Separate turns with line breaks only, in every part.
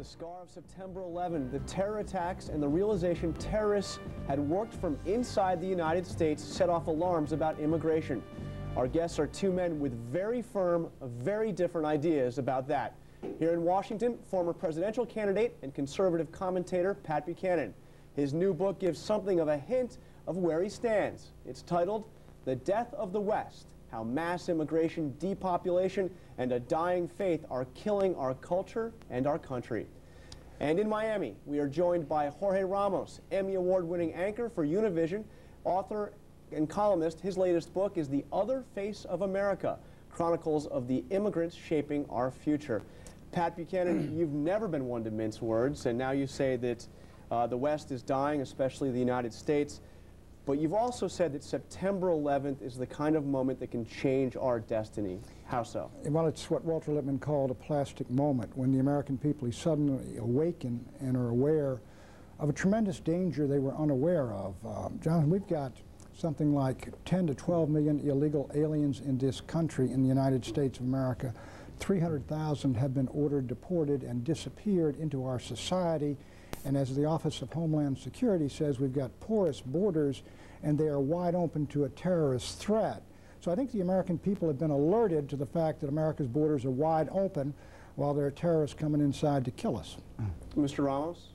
The scar of September 11, the terror attacks and the realization terrorists had worked from inside the United States set off alarms about immigration. Our guests are two men with very firm, very different ideas about that. Here in Washington, former presidential candidate and conservative commentator Pat Buchanan. His new book gives something of a hint of where he stands. It's titled The Death of the West: How Mass Immigration, Depopulation, and a Dying Faith Are Killing Our Culture and Our Country. And in Miami, we are joined by Jorge Ramos, Emmy Award-winning anchor for Univision, author and columnist. His latest book is The Other Face of America, Chronicles of the Immigrants Shaping Our Future. Pat Buchanan, you've never been one to mince words, and now you say that the West is dying, especially the United States. But you've also said that September 11th is the kind of moment that can change our destiny. How so?
Well, it's what Walter Lippmann called a plastic moment, when the American people suddenly awaken and are aware of a tremendous danger they were unaware of. Jonathan, we've got something like 10 to 12 million illegal aliens in this country, in the United States of America. 300,000 have been ordered deported and disappeared into our society. And as the Office of Homeland Security says, we've got porous borders, and they are wide open to a terrorist threat. So I think the American people have been alerted to the fact that America's borders are wide open while there are terrorists coming inside to kill us.
Mr. Ramos?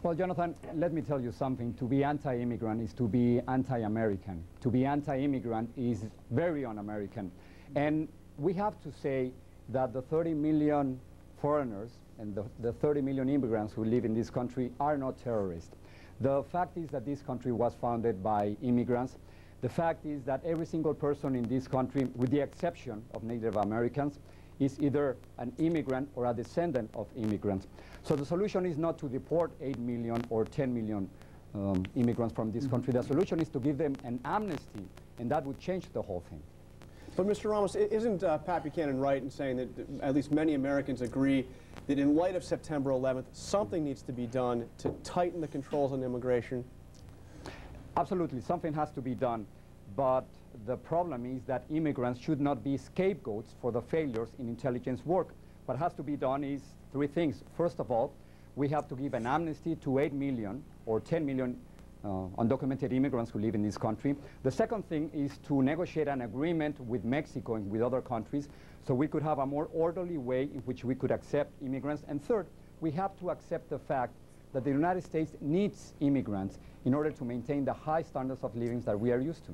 Well, Jonathan, let me tell you something. To be anti-immigrant is to be anti-American. To be anti-immigrant is very un-American. And we have to say that the 30 million foreigners and the 30 million immigrants who live in this country are not terrorists. The fact is that this country was founded by immigrants. The fact is that every single person in this country, with the exception of Native Americans, is either an immigrant or a descendant of immigrants. So the solution is not to deport 8 million or 10 million immigrants from this country. The solution is to give them an amnesty, and that would change the whole thing.
But Mr. Ramos, isn't Pat Buchanan right in saying that at least many Americans agree that in light of September 11th, something needs to be done to tighten the controls on immigration?
Absolutely, something has to be done. But the problem is that immigrants should not be scapegoats for the failures in intelligence work. What has to be done is three things. First of all, we have to give an amnesty to 8 million or 10 million undocumented immigrants who live in this country. The second thing is to negotiate an agreement with Mexico and with other countries so we could have a more orderly way in which we could accept immigrants. And third, we have to accept the fact that the United States needs immigrants in order to maintain the high standards of living that we are used to.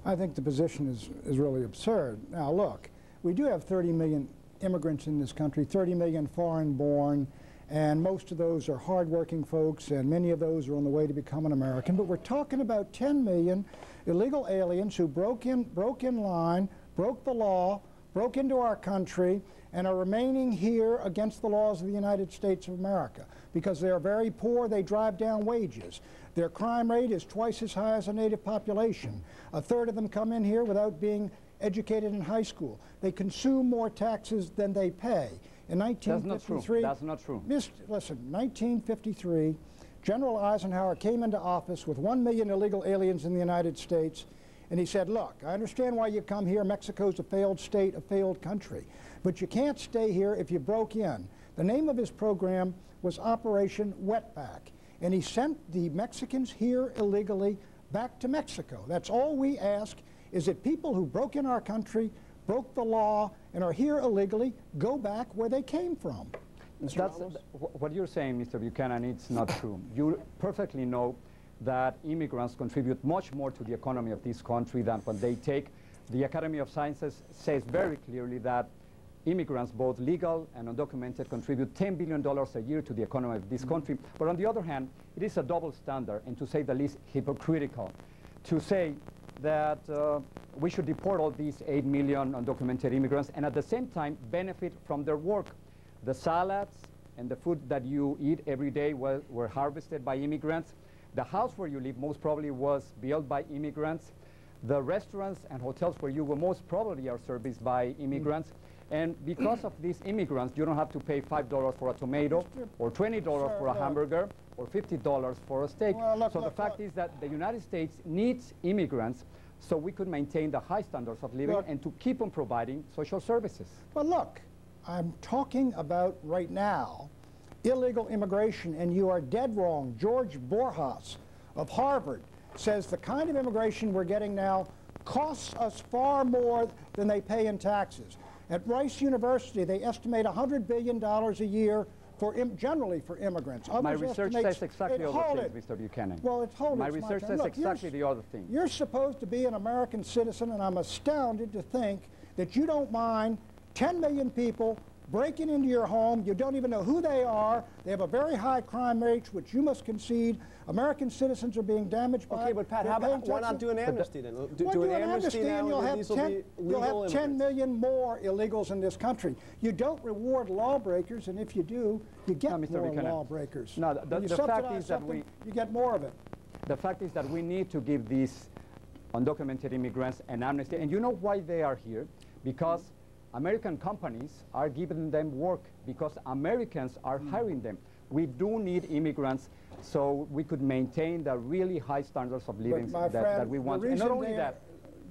I think the position is really absurd. Now look, we do have 30 million immigrants in this country, 30 million foreign-born, and most of those are hard-working folks, and many of those are on the way to become an American. But we're talking about 10 million illegal aliens who broke in line, broke the law, broke into our country, and are remaining here against the laws of the United States of America. Because they are very poor, they drive down wages. Their crime rate is twice as high as the native population. A third of them come in here without being educated in high school. They consume more taxes than they pay. In 1953,
that's not true.
Listen, 1953, General Eisenhower came into office with 1 million illegal aliens in the United States, and he said, look, I understand why you come here. Mexico's a failed state, a failed country, but you can't stay here if you broke in. The name of his program was Operation Wetback, and he sent the Mexicans here illegally back to Mexico. That's all we ask, is that people who broke in our country, broke the law, and are here illegally, go back where they came from.
What you're saying, Mr. Buchanan, it's not true. You perfectly know that immigrants contribute much more to the economy of this country than what they take. The Academy of Sciences says very clearly that immigrants, both legal and undocumented, contribute $10 billion a year to the economy of this country. But on the other hand, it is a double standard, and to say the least hypocritical, to say that we should deport all these 8 million undocumented immigrants and at the same time benefit from their work. The salads and the food that you eat every day were harvested by immigrants. The house where you live most probably was built by immigrants. The restaurants and hotels where you go most probably are serviced by immigrants. And because of these immigrants, you don't have to pay $5 for a tomato, or $20 for a hamburger, or $50 for a steak.
Well,
so the fact is that the United States needs immigrants so we could maintain the high standards of living and to keep on providing social services.
Well, look, I'm talking about right now illegal immigration, and you are dead wrong. George Borjas of Harvard says the kind of immigration we're getting now costs us far more than they pay in taxes. At Rice University, they estimate $100 billion a year generally for immigrants.
My research says exactly the other things, Mr. Buchanan.
Well, it's holding.
My research says exactly the other thing.
You're supposed to be an American citizen, and I'm astounded to think that you don't mind 10 million people breaking into your home. You don't even know who they are. They have a very high crime rate, which you must concede. American citizens are being damaged by.
Okay, but Pat, why not do an amnesty then? Do an amnesty now,
and you'll have 10 million more illegals in this country. You don't reward lawbreakers, and if you do, you get more lawbreakers.
No, the fact is that
you get more of it.
The fact is that we need to give these undocumented immigrants an amnesty, and you know why they are here? Because American companies are giving them work, because Americans are hiring them. We do need immigrants so we could maintain the really high standards of living that we want. And not only that,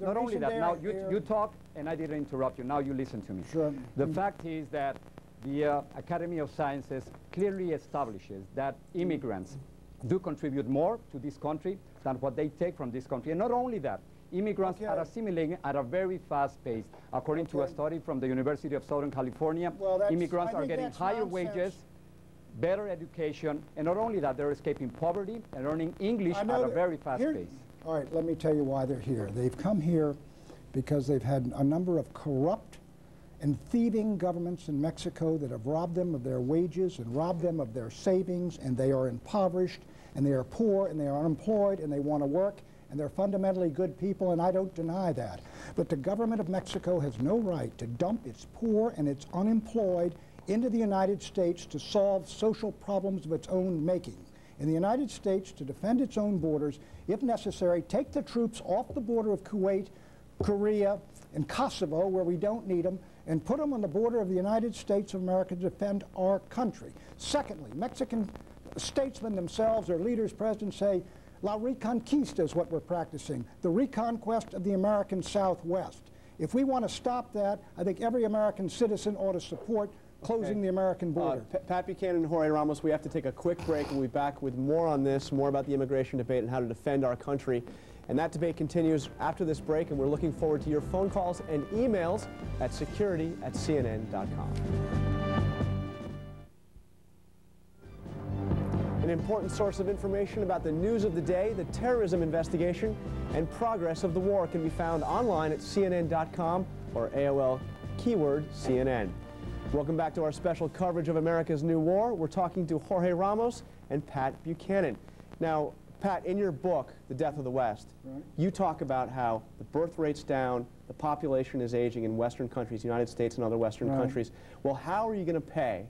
now you talk and I didn't interrupt you, now you listen to me.
Sure.
The fact is that the Academy of Sciences clearly establishes that immigrants do contribute more to this country than what they take from this country. And not only that, immigrants are assimilating at a very fast pace. According to a study from the University of Southern California, immigrants are getting higher wages, better education, and not only that, they're escaping poverty and learning English at a very fast pace.
All right, let me tell you why they're here. They've come here because they've had a number of corrupt and thieving governments in Mexico that have robbed them of their wages and robbed them of their savings, and they are impoverished, and they are poor, and they are unemployed, and they want to work, and they're fundamentally good people, and I don't deny that. But the government of Mexico has no right to dump its poor and its unemployed into the United States to solve social problems of its own making. In the United States, to defend its own borders, if necessary, take the troops off the border of Kuwait, Korea, and Kosovo, where we don't need them, and put them on the border of the United States of America to defend our country. Secondly, Mexican statesmen themselves, their leaders, presidents say, La Reconquista is what we're practicing, the reconquest of the American Southwest. If we want to stop that, I think every American citizen ought to support closing the American border.
Pat Buchanan and Jorge Ramos, we have to take a quick break. We'll be back with more on this, more about the immigration debate and how to defend our country. And that debate continues after this break, and we're looking forward to your phone calls and emails at security@cnn.com. An important source of information about the news of the day, the terrorism investigation, and progress of the war can be found online at CNN.com or AOL keyword CNN. Welcome back to our special coverage of America's New War. We're talking to Jorge Ramos and Pat Buchanan. Now, Pat, in your book, The Death of the West, you talk about how the birth rate's down, the population is aging in Western countries, United States and other Western countries. Well, how are you going to pay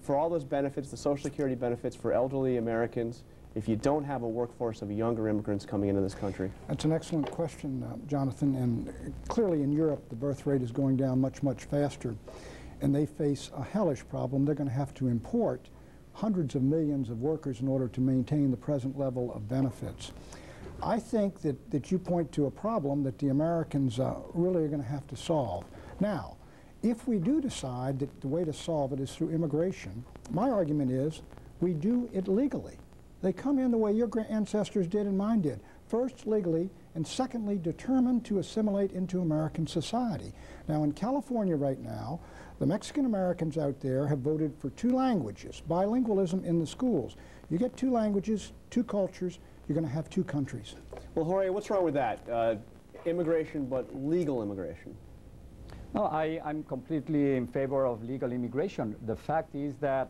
for all those benefits, the Social Security benefits for elderly Americans, if you don't have a workforce of younger immigrants coming into this country?
That's an excellent question, Jonathan. And clearly in Europe, the birth rate is going down much, much faster. And they face a hellish problem. They're going to have to import hundreds of millions of workers in order to maintain the present level of benefits. I think that you point to a problem that the Americans really are going to have to solve. Now, if we do decide that the way to solve it is through immigration, my argument is we do it legally. They come in the way your ancestors did and mine did. First, legally, and secondly, determined to assimilate into American society. Now, in California right now, the Mexican Americans out there have voted for 2 languages, bilingualism in the schools. You get 2 languages, 2 cultures, you're going to have 2 countries.
Well, Jorge, what's wrong with that? Immigration, but legal immigration.
No, I'm completely in favor of legal immigration. The fact is that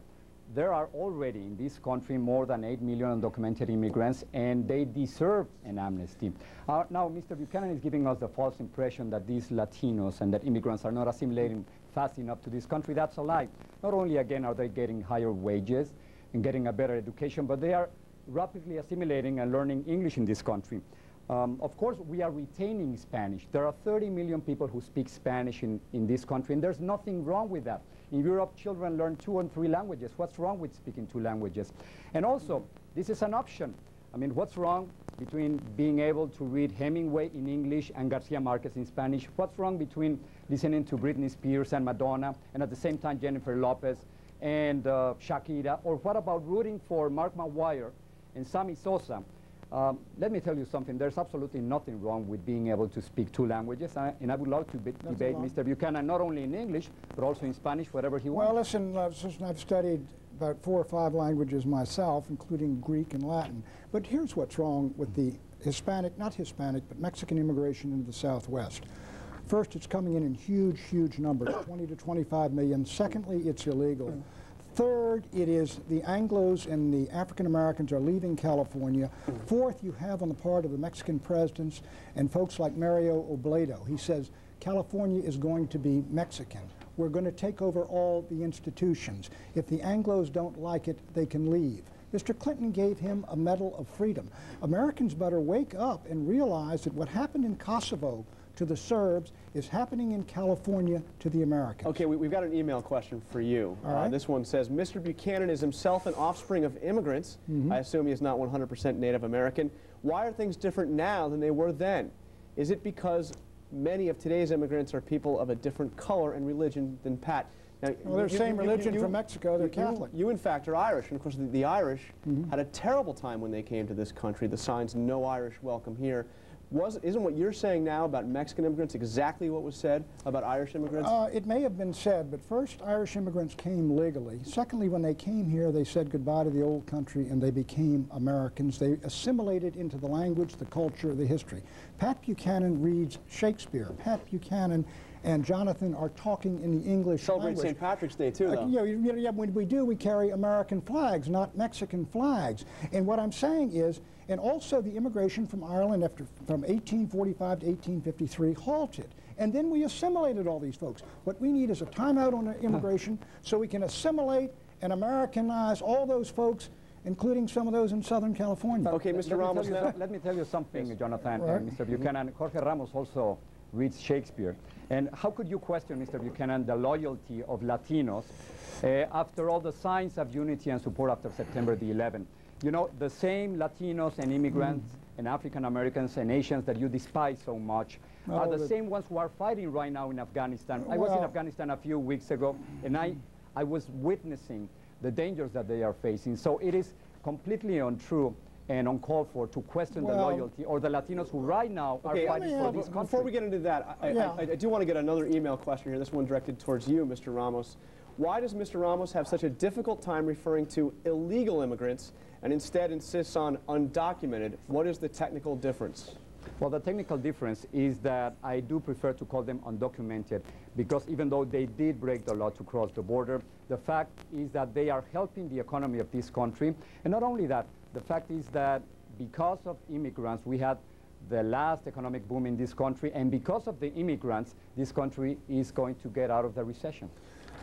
there are already in this country more than 8 million undocumented immigrants, and they deserve an amnesty. Now, Mr. Buchanan is giving us the false impression that these Latinos and that immigrants are not assimilating fast enough to this country. That's a lie. Not only, again, are they getting higher wages and getting a better education, but they are rapidly assimilating and learning English in this country. Of course, we are retaining Spanish. There are 30 million people who speak Spanish in this country, and there's nothing wrong with that. In Europe, children learn 2 and 3 languages. What's wrong with speaking 2 languages? And also, this is an option. I mean, what's wrong between being able to read Hemingway in English and Garcia Marquez in Spanish? What's wrong between listening to Britney Spears and Madonna and at the same time Jennifer Lopez and Shakira? Or what about rooting for Mark Maguire and Sammy Sosa? Let me tell you something. There's absolutely nothing wrong with being able to speak 2 languages, and I would love to debate Mr. Buchanan not only in English, but also in Spanish, whatever he wants.
Well, listen, I've studied about 4 or 5 languages myself, including Greek and Latin. But here's what's wrong with the not Hispanic, but Mexican immigration into the Southwest. First, it's coming in huge, huge numbers, 20 to 25 million. Secondly, it's illegal. Third, it is the Anglos and the African Americans are leaving California. Fourth, you have on the part of the Mexican presidents and folks like Mario Obledo. He says California is going to be Mexican. We're going to take over all the institutions. If the Anglos don't like it, they can leave. Mr. Clinton gave him a Medal of Freedom. Americans better wake up and realize that what happened in Kosovo to the Serbs is happening in California to the Americans.
Okay, we've got an email question for you.
All right.
This one says, Mr. Buchanan is himself an offspring of immigrants. I assume he is not 100% Native American. Why are things different now than they were then? Is it because many of today's immigrants are people of a different color and religion than Pat? Now,
Well, they're the same religion from Mexico. They're Catholic.
You, in fact, are Irish. And, of course, the Irish had a terrible time when they came to this country. The signs, no Irish welcome here. Isn't what you're saying now about Mexican immigrants exactly what was said about Irish immigrants?
It may have been said, but first, Irish immigrants came legally. Secondly, when they came here, they said goodbye to the old country and they became Americans. They assimilated into the language, the culture, the history. Pat Buchanan reads Shakespeare. Pat Buchanan and Jonathan are talking in the English
Celebrate
language.
St. Patrick's Day, too, though.
Yeah, when we do, we carry American flags, not Mexican flags. And what I'm saying is, and also the immigration from Ireland from 1845 to 1853 halted. And then we assimilated all these folks. What we need is a timeout on immigration so we can assimilate and Americanize all those folks, including some of those in Southern California.
Okay, Mr. Ramos.
Let me tell you something, yes. Jonathan,
right.
and Mr. Buchanan. Jorge Ramos also reads Shakespeare. And how could you question, Mr. Buchanan, the loyalty of Latinos after all the signs of unity and support after September the 11th? You know, the same Latinos and immigrants and African Americans and Asians that you despise so much are the same ones who are fighting right now in Afghanistan. I was in Afghanistan a few weeks ago, and I was witnessing the dangers that they are facing. So it is completely untrue and uncalled for to question the loyalty or the Latinos who right now are fighting for this country.
Before we get into that, I do want to get another email question here, this one directed towards you, Mr. Ramos. Why does Mr. Ramos have such a difficult time referring to illegal immigrants and instead insists on undocumented? What is the technical difference?
Well, the technical difference is that I do prefer to call them undocumented because even though they did break the law to cross the border, the fact is that they are helping the economy of this country. And not only that, the fact is that because of immigrants, we had the last economic boom in this country, and because of the immigrants, this country is going to get out of the recession.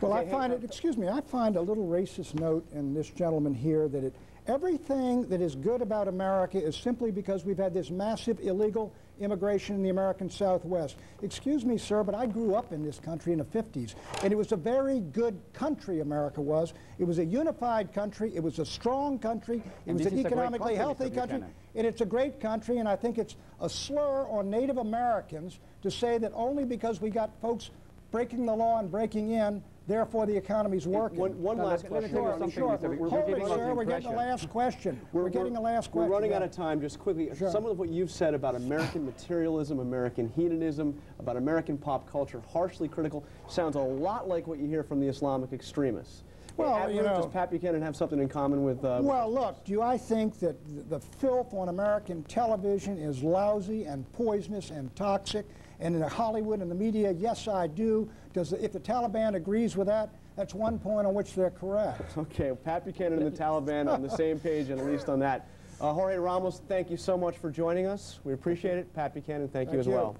Well, I find it, excuse me, I find a little racist note in this gentleman here that everything that is good about America is simply because we've had this massive illegal immigration in the American Southwest. Excuse me, sir, but I grew up in this country in the 50s, and it was a very good country, America was. It was a unified country. It was a strong country. It was an economically healthy country. And it's a great country, and I think it's a slur on Native Americans to say that only because we got folks breaking the law and breaking in, therefore the economy's working.
One last question.
We're getting the last question. We're getting the last question.
We're running out of time. Just quickly, some of what you've said about American materialism, American hedonism, about American pop culture, harshly critical, sounds a lot like what you hear from the Islamic extremists. Well, you know, does Pat Buchanan have something in common with...
well, look, do I think that the filth on American television is lousy and poisonous and toxic? And in Hollywood and the media, yes, I do. If the Taliban agrees with that, that's one point on which they're correct.
Okay, Pat Buchanan and the Taliban on the same page, and at least on that. Jorge Ramos, thank you so much for joining us. We appreciate it. Pat Buchanan, thank you as well.